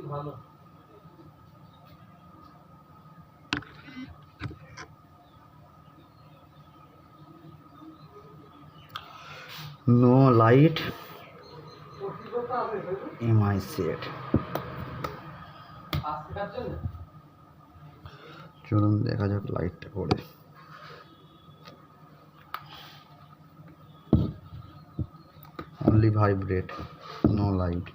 No light MI set. চলুন দেখা যাক লাইটটা করে। only vibrate, no light.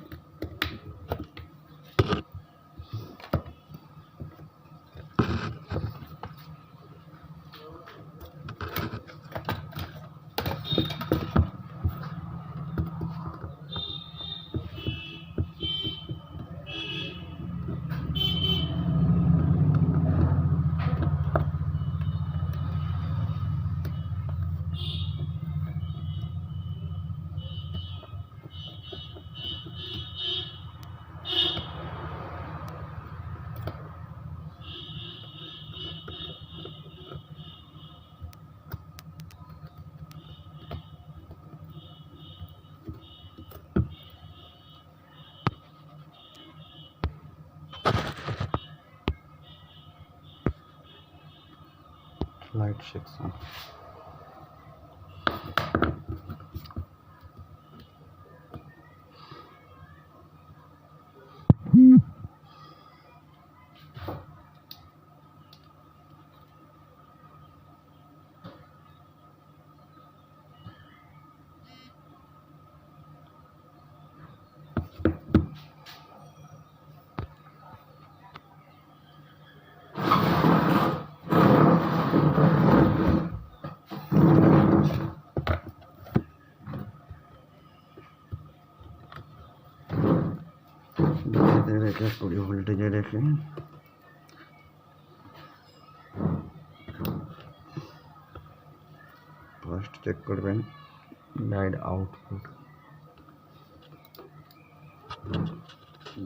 Light section. রেখে 20 ভোল্টেজে রেখে ফার্স্ট চেক করবেন লাইট আউটপুট।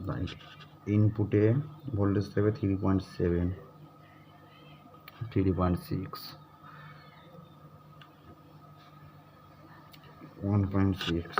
লাইট ইনপুটে ভোল্টেজ দেবে 3.7, 3.6, 1.6।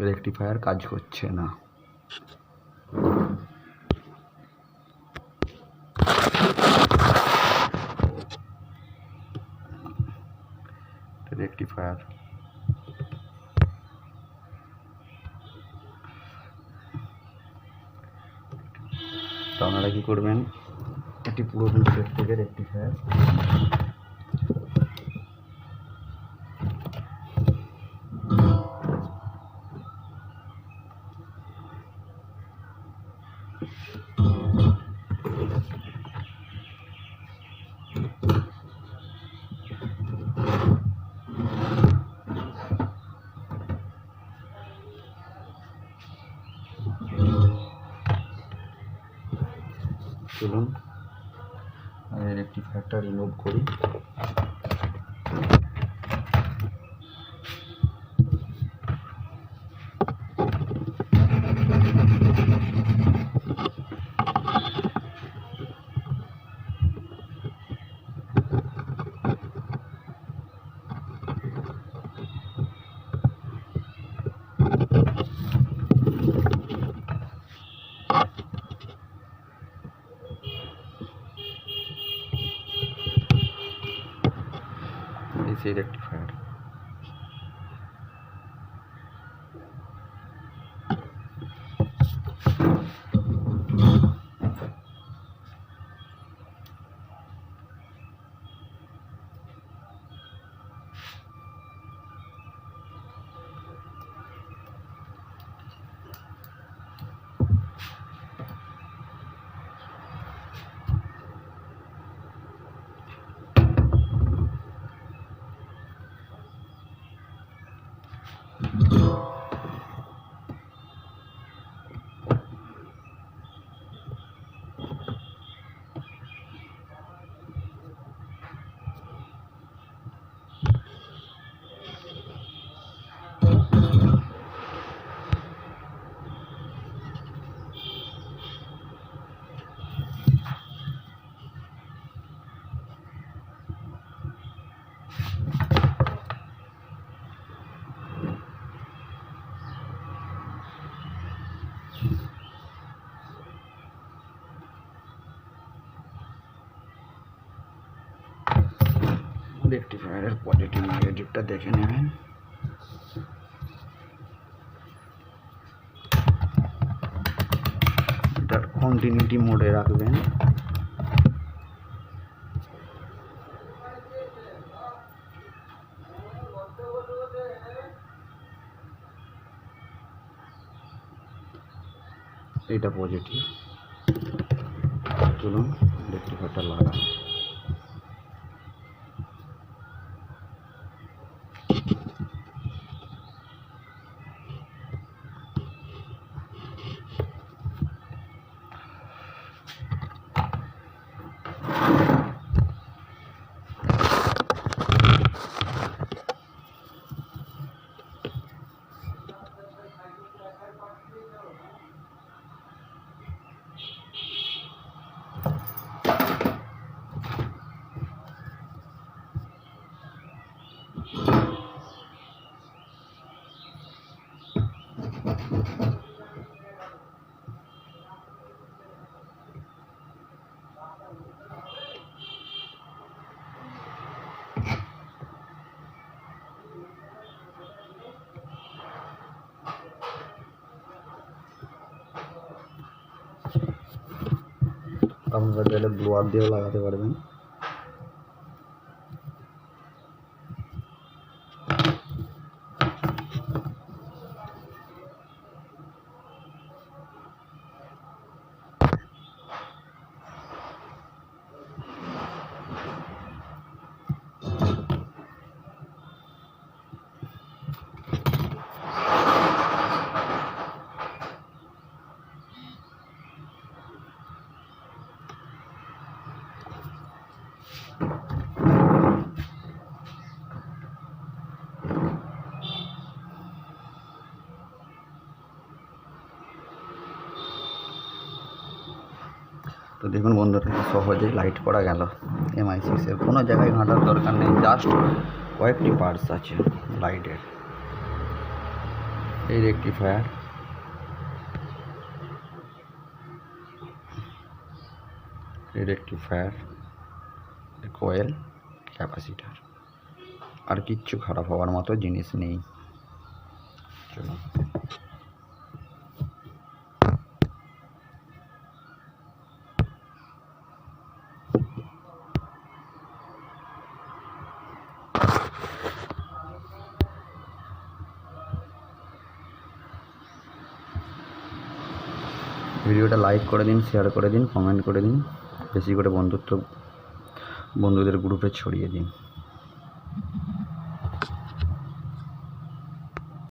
রেকটিফায়ার কাজ করছে না। রেকটিফায়ার তো আপনারা কি করবেন, এটি পুরোপুরি সেট থেকে রেকটিফায়ার চলুন রেকটিফায়ারটা রিমুভ করি। সেই রেকটিফায়ার রেকটিফায়ারের পজিটিভ নেগেটিভটা দেখে নেবেন। এটার কন্টিনিউটি মোডে রাখবেন। এটা পজিটিভ। চলুন রেকটিফায়ারটা লাগান। আপনারা চাইলে ব্লোয়ার দিয়েও লাগাতে পারবেন। তো দেখুন বন্ধুরা, সহজে লাইট করা গেল। MI6-এর কোনো জায়গায় ঘাঁটার দরকার নেই, জাস্ট কয়েকটি পার্টস আছে লাইটের। এই রেকটিফায়ার, কয়েল, ক্যাপাসিটার, আর কিচ্ছু খারাপ হওয়ার মতো জিনিস নেই। চলো ভিডিওটা লাইক করে দিন, শেয়ার করে দিন, কমেন্ট করে দিন, বেশি করে বন্ধুদের গ্রুপে ছড়িয়ে দিন।